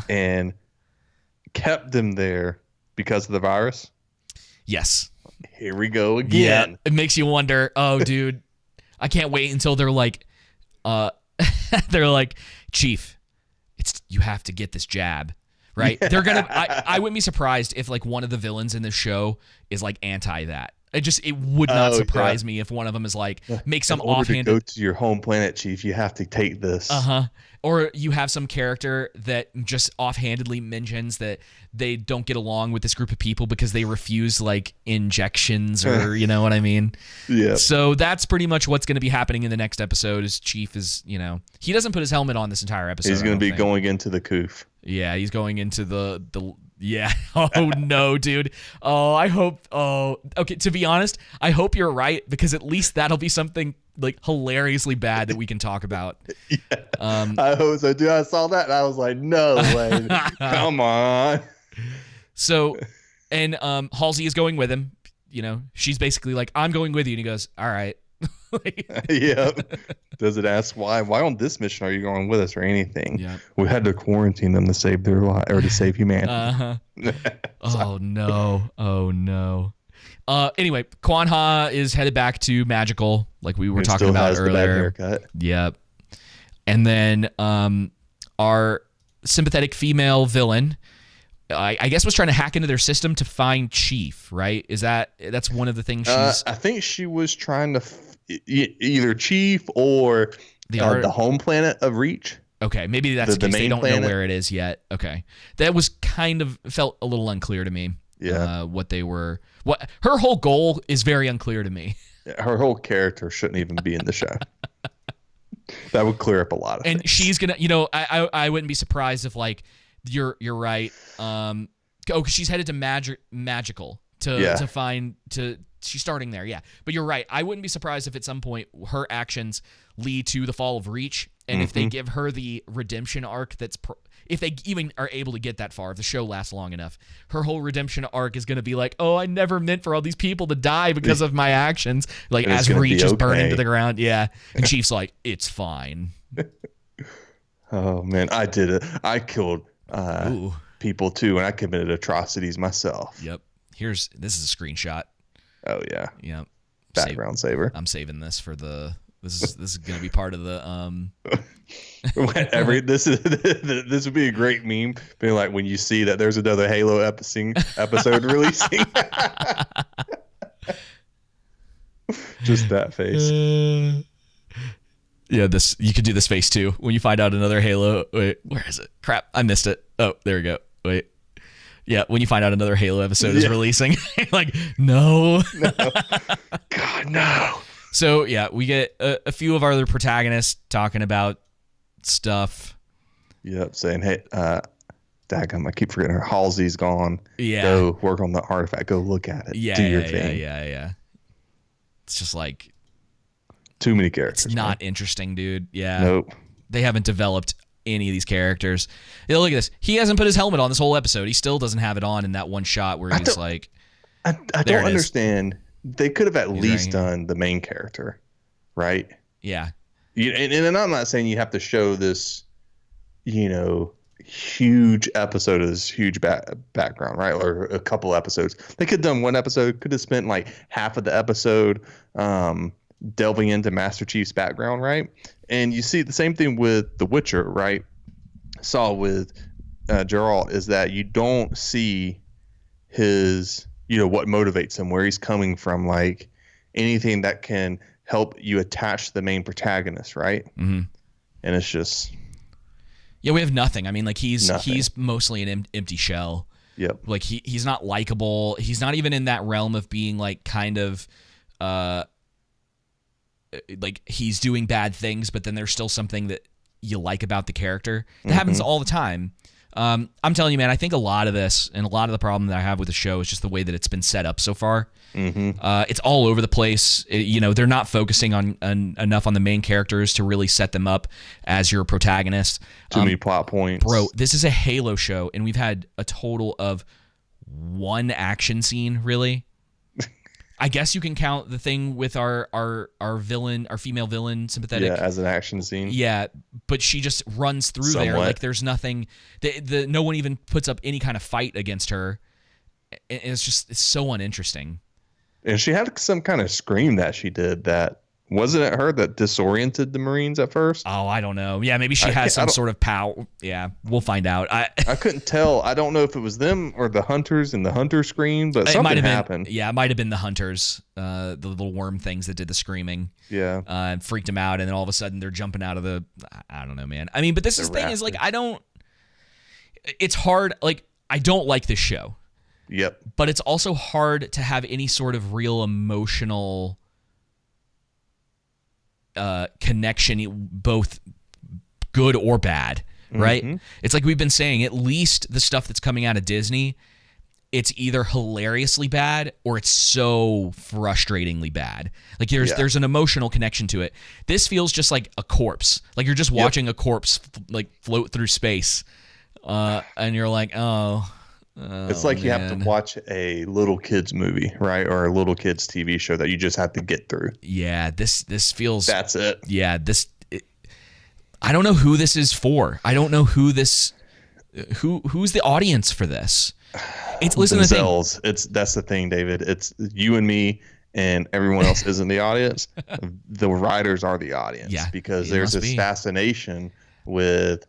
and kept them there because of the virus? Yes. Here we go again. Yeah, it makes you wonder, oh, dude, I can't wait until they're like, Chief, you have to get this jab, right? Yeah. They're gonna. I wouldn't be surprised if like one of the villains in this show is like anti that. It would not surprise me if one of them is like, make some offhanded. To go to your home planet, Chief, you have to take this. Or you have some character that just offhandedly mentions that they don't get along with this group of people because they refuse like injections or you know what I mean? Yeah. So that's pretty much what's going to be happening in the next episode. Is Chief is, you know, he doesn't put his helmet on this entire episode. He's going to be going into the coof. Yeah, he's going into the yeah. Oh no, dude. Oh, I hope. Oh, okay. To be honest, I hope you're right because at least that'll be something like hilariously bad that we can talk about. Yeah. I hope so, dude. I saw that and I was like, no way. Come on. So, and Halsey is going with him. You know, she's basically like, I'm going with you, and he goes, all right. Yeah. Does it ask why on this mission are you going with us or anything? Yeah. We had to quarantine them to save their life or to save humanity. Oh no. Anyway, Kwan Ha is headed back to Magical, like we were talking about earlier. The bad haircut. Yep. And then our sympathetic female villain, I guess, was trying to hack into their system to find Chief, right? That's one of the things she's... I think she was trying to either Chief or the home planet of Reach. Okay, maybe that's the case. They don't know where it is yet. Okay. That was felt a little unclear to me. Yeah. What her whole goal is very unclear to me. Her whole character shouldn't even be in the show. That would clear up a lot of things. And she's gonna, I wouldn't be surprised if like you're right. Cause she's headed to Magical to find she's starting there, yeah. But you're right. I wouldn't be surprised if at some point her actions lead to the fall of Reach, and if they give her the redemption arc if they even are able to get that far, if the show lasts long enough, her whole redemption arc is going to be like, oh, I never meant for all these people to die because of my actions. Like as Reach is burning to the ground. Yeah. And Chief's like, it's fine. Oh man, I did it. I killed Ooh. people too, and I committed atrocities myself. Yep. This is a screenshot. Oh yeah, Yep. background saver. I'm saving this for the. This is gonna be part of the This would be a great meme, being like when you see that there's another Halo episode releasing. Just that face. Yeah, this you could do this face too when you find out another Halo. Wait, where is it? Crap, I missed it. Oh, there we go. Wait. Yeah, when you find out another Halo episode is releasing, like, no. God, no. So yeah, we get a few of our other protagonists talking about stuff. Yep, saying, hey, daggum, I keep forgetting her. Halsey's gone. Yeah. Go work on the artifact. Go look at it. Yeah, Do your thing. Yeah. It's just like too many characters. It's not interesting, dude. Yeah. Nope. They haven't developed any of these characters. Yeah, look at this. He hasn't put his helmet on this whole episode. He still doesn't have it on in that one shot where he's like. I don't understand. They could have at least done the main character, right? Yeah. And I'm not saying you have to show this, huge episode of this huge background, right? Or a couple episodes. They could have done one episode, could have spent like half of the episode delving into Master Chief's background, right? And you see the same thing with The Witcher, right? Saw with Geralt is that you don't see his, what motivates him, where he's coming from, like anything that can help you attach to the main protagonist, right? Mm-hmm. And it's just... Yeah, we have nothing. I mean, like he's mostly an empty shell. Yep. Like he's not likable. He's not even in that realm of being like kind of like he's doing bad things, but then there's still something that you like about the character. That happens all the time. I'm telling you, man, I think a lot of this and a lot of the problem that I have with the show is just the way that it's been set up so far. It's all over the place. They're not focusing on enough on the main characters to really set them up as your protagonist. Too many plot points. Bro, this is a Halo show, and we've had a total of one action scene, really. I guess you can count the thing with our villain, our female villain, Sympathetic. Yeah, as an action scene. Yeah, but she just runs through there. Like there's nothing. No one even puts up any kind of fight against her. It's so uninteresting. And she had some kind of scream that she did that. Wasn't it her that disoriented the Marines at first? Oh, I don't know. Yeah, maybe she has some sort of power. Yeah, we'll find out. I couldn't tell. I don't know if it was them or the hunters and the hunter scream, but something happened. Yeah, it might have been the hunters, the little worm things that did the screaming. Yeah. And freaked them out, and then all of a sudden they're jumping out of the... I don't know, man. I mean, but this is the thing is, like, it's hard. Like, I don't like this show. Yep. But it's also hard to have any sort of real emotional... connection, both good or bad, right? It's like we've been saying, at least the stuff that's coming out of Disney, it's either hilariously bad or it's so frustratingly bad. Like there's an emotional connection to it. This feels just like a corpse. Like you're just watching a corpse like float through space, and you're like, oh. It's like you have to watch a little kids movie, right? Or a little kids TV show that you just have to get through. Yeah, this feels... That's it. Yeah, I don't know who this is for. I don't know who's the audience for this. Listen to the thing. That's the thing, David. It's you and me and everyone else isn't the audience. The writers are the audience. Yeah, because there's this fascination with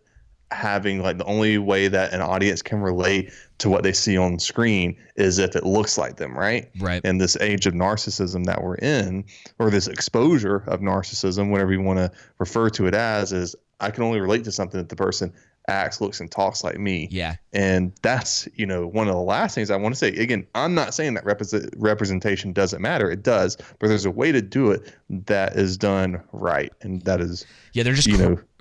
having, like, the only way that an audience can relate to what they see on screen is if it looks like them, right? Right. And this age of narcissism that we're in, or this exposure of narcissism, whatever you want to refer to it as, is I can only relate to something that the person acts, looks, and talks like me. Yeah. And that's, one of the last things I want to say. Again, I'm not saying that representation doesn't matter. It does, but there's a way to do it that is done right. And that is... Yeah, they're just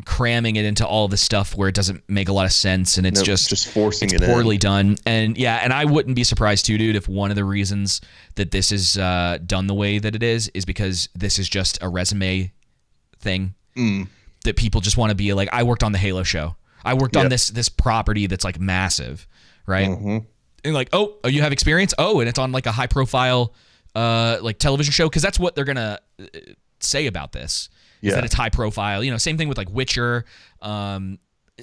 cramming it into all this stuff where it doesn't make a lot of sense, and it's just forcing it poorly in. done. And yeah, and I wouldn't be surprised too, dude, if one of the reasons that this is done the way that it is because this is just a resume thing that people just want to be like, I worked on the Halo show. I worked on this property that's like massive, right? And like, oh, you have experience? Oh, and it's on like a high profile like television show, because that's what they're gonna say about this. Is that it's high profile. Same thing with like Witcher.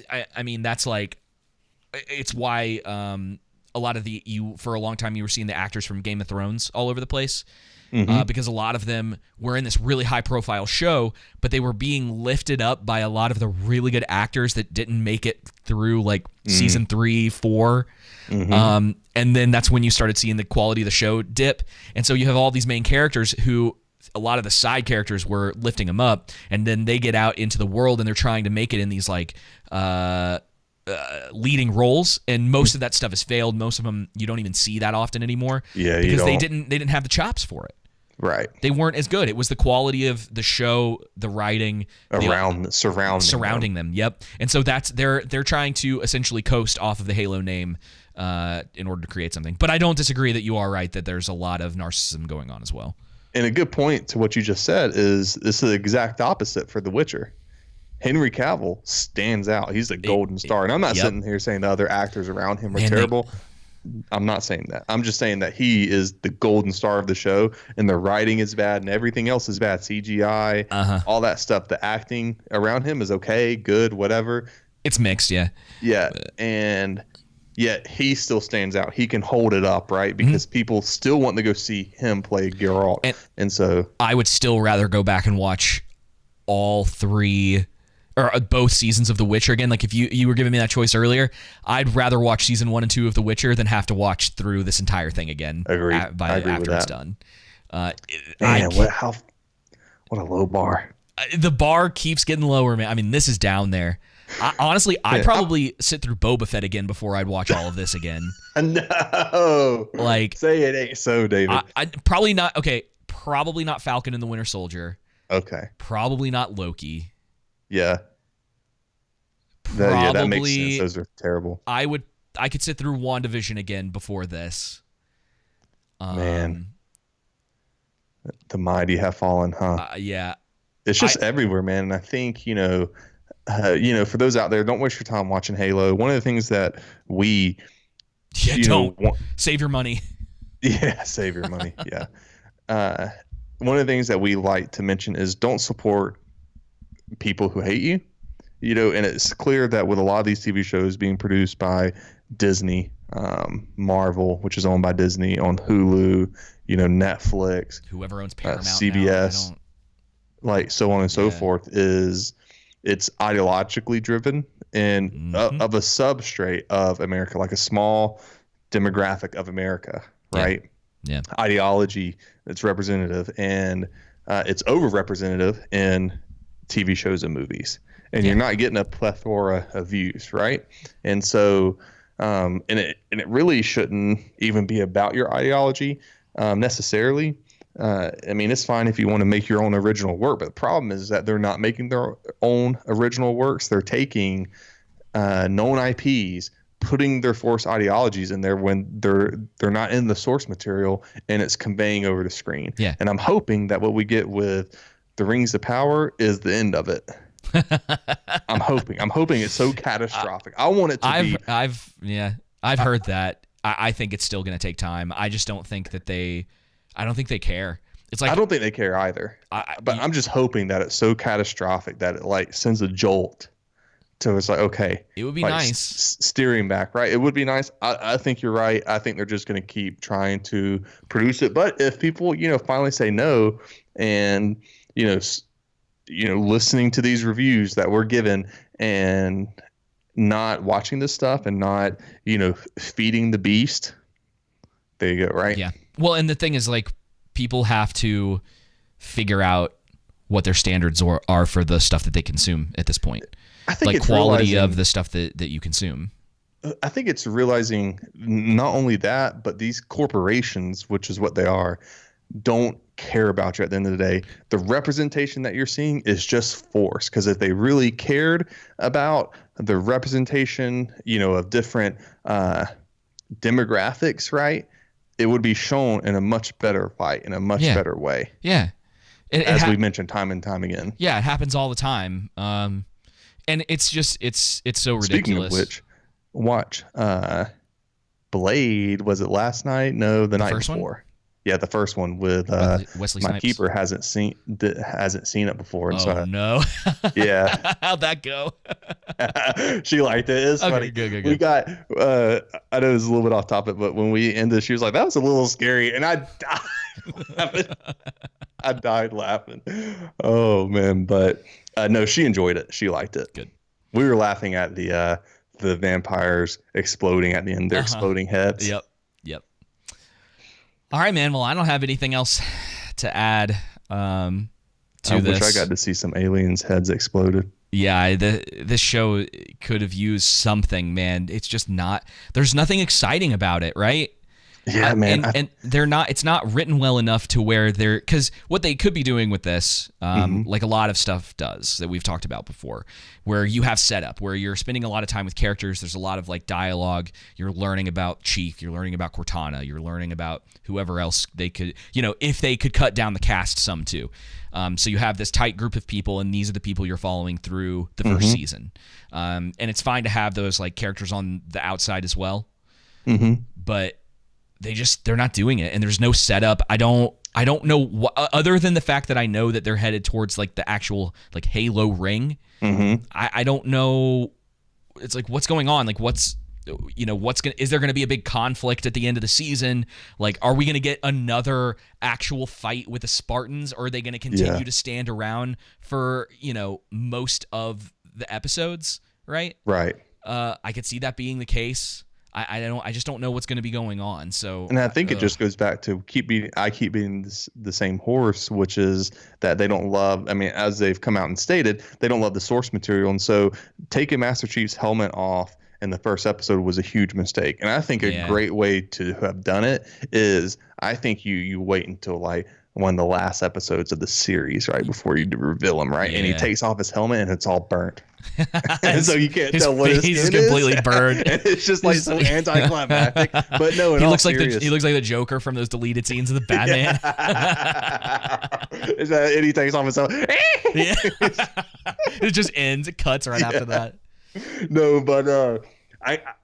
I mean, that's like, it's why a lot of for a long time you were seeing the actors from Game of Thrones all over the place. Because a lot of them were in this really high-profile show, but they were being lifted up by a lot of the really good actors that didn't make it through like season 3, 4. And then that's when you started seeing the quality of the show dip. And so you have all these main characters who a lot of the side characters were lifting them up, and then they get out into the world and they're trying to make it in these like leading roles, and most of that stuff has failed. Most of them you don't even see that often anymore. Yeah, because they didn't have the chops for it. Right. They weren't as good. It was the quality of the show, the writing, surrounding them. Yep. And so they're trying to essentially coast off of the Halo name in order to create something. But I don't disagree that you are right that there's a lot of narcissism going on as well. And a good point to what you just said is this is the exact opposite for The Witcher. Henry Cavill stands out. He's the golden star. And I'm not sitting here saying the other actors around him are terrible. I'm not saying that. I'm just saying that he is the golden star of the show, and the writing is bad and everything else is bad. CGI, all that stuff. The acting around him is okay, good, whatever. It's mixed, yeah. Yeah, and yet he still stands out. He can hold it up, right? Because people still want to go see him play Geralt. And so I would still rather go back and watch all 3 or both seasons of The Witcher again. Like if you were giving me that choice earlier, I'd rather watch season 1 and 2 of The Witcher than have to watch through this entire thing again. Agreed. After it's done. Man, what a low bar. The bar keeps getting lower, man. I mean, this is down there. Honestly, I'd probably sit through Boba Fett again before I'd watch all of this again. No. Like, say it ain't so, David. Probably not. Okay, probably not Falcon and the Winter Soldier. Okay. Probably not Loki. Yeah. That makes sense. Those are terrible. I could sit through WandaVision again before this. Man. The mighty have fallen, huh? Yeah. It's just everywhere, man. And I think, for those out there, don't waste your time watching Halo. One of the things that we save your money. Yeah, save your money. Yeah. One of the things that we like to mention is don't support people who hate you. And it's clear that with a lot of these TV shows being produced by Disney, Marvel, which is owned by Disney, on Hulu, Netflix, whoever owns Paramount, CBS, like so on and so forth, it's ideologically driven and of a substrate of America, like a small demographic of America, right? Yeah. Ideology that's representative, and it's overrepresentative in TV shows and movies. And you're not getting a plethora of views, right? And so, and it really shouldn't even be about your ideology necessarily. I mean, it's fine if you want to make your own original work, but the problem is that they're not making their own original works. They're taking known IPs, putting their forced ideologies in there when they're not in the source material, and it's conveying over the screen. Yeah. And I'm hoping that what we get with the Rings of Power is the end of it. I'm hoping it's so catastrophic. I want it to be. I've heard that. I think it's still going to take time. I just don't think that I don't think they care. It's like I don't think they care either. But I'm just hoping that it's so catastrophic that it like sends a jolt to it's like, okay, it would be like nice steering back, right? It would be nice. I think you're right. I think they're just going to keep trying to produce it. But if people, finally say no, and listening to these reviews that we're given and not watching this stuff and not, feeding the beast, there you go, right? Yeah. Well, and the thing is, like, people have to figure out what their standards are for the stuff that they consume at this point. I think like quality of the stuff that you consume. I think it's realizing not only that, but these corporations, which is what they are, don't care about you at the end of the day. The representation that you're seeing is just forced, because if they really cared about the representation, of different demographics, right, it would be shown in a much better light, in a much better way. Yeah. As we mentioned time and time again. Yeah, it happens all the time. And it's just, it's so ridiculous. Speaking of which, watch Blade, was it last night? No, the night before. Yeah, the first one with Wesley my Snipes. keeper hasn't seen it before, and Oh no! yeah, How'd that go? she liked it. It's Okay, funny. good. We got I know it's a little bit off topic, but when we ended, she was like, "That was a little scary," and I died laughing. I died laughing. Oh man, but no, she enjoyed it. She liked it. Good. We were laughing at the vampires exploding at the end, their exploding heads. Yep. All right, man. Well, I don't have anything else to add to I this. wish I got to see some aliens' heads exploded. Yeah, this show could have used something, man. It's just not. There's nothing exciting about it, right? Yeah, man. And they're not. It's not written well enough to where they're, because what they could be doing with this, like a lot of stuff does that we've talked about before, where you have setup, where you're spending a lot of time with characters. There's a lot of like dialogue. You're learning about Chief. You're learning about Cortana. You're learning about whoever else they could, if they could cut down the cast some too. So you have this tight group of people, and these are the people you're following through the first season. And it's fine to have those like characters on the outside as well, but they're not doing it, and there's no setup. I don't know other than the fact that I know that they're headed towards like the actual like Halo ring. I don't know. It's like, what's going on? Like, is there going to be a big conflict at the end of the season? Like, are we going to get another actual fight with the Spartans, or are they going to continue to stand around for, most of the episodes? Right. I could see that being the case. I just don't know what's going to be going on. So, and I think it just goes back to keep beating the same horse, which is that they don't love. I mean, as they've come out and stated, they don't love the source material, and so taking Master Chief's helmet off in the first episode was a huge mistake. And I think a great way to have done it is, I think you wait until like one of the last episodes of the series, right, before you reveal him, right? And he takes off his helmet and it's all burnt. And so you can't tell what his skin is completely burned. And it's just like so anticlimactic. But no, he looks like the Joker from those deleted scenes of the Batman. Is that, and he takes off his helmet. It just ends. It cuts right after that. No, but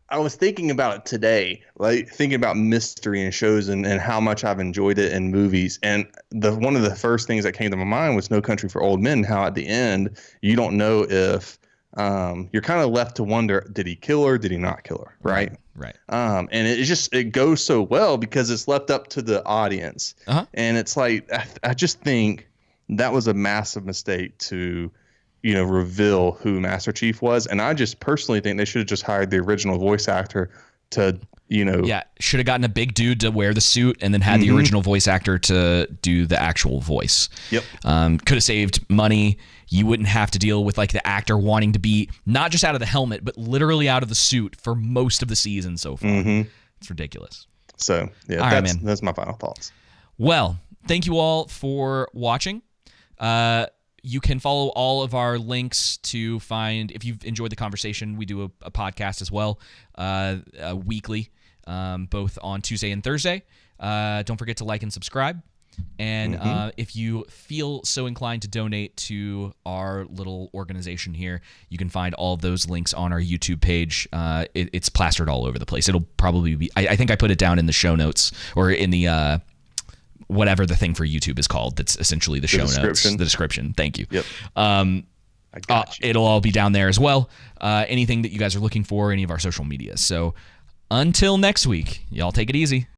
I was thinking about it today, like thinking about mystery and shows and how much I've enjoyed it in movies. And one of the first things that came to my mind was No Country for Old Men, how at the end, you don't know if you're kind of left to wonder, did he kill her? Did he not kill her? Right. And it goes so well because it's left up to the audience. And it's like, I just think that was a massive mistake to reveal who Master Chief was. And I just personally think they should have just hired the original voice actor to, should have gotten a big dude to wear the suit and then had the original voice actor to do the actual voice. Could have saved money. You wouldn't have to deal with like the actor wanting to be not just out of the helmet, but literally out of the suit for most of the season so far. It's ridiculous. So that's my final thoughts. Well, thank you all for watching. You can follow all of our links to find, if you've enjoyed the conversation, we do a podcast as well, weekly, both on Tuesday and Thursday. Don't forget to like and subscribe. And if you feel so inclined to donate to our little organization here, you can find all of those links on our YouTube page. It's plastered all over the place. It'll probably be, I think I put it down in the show notes or in the whatever the thing for YouTube is called. That's essentially the show notes. The description. Thank you. Yep. I got you. It'll all be down there as well. Anything that you guys are looking for, any of our social media. So until next week, y'all take it easy.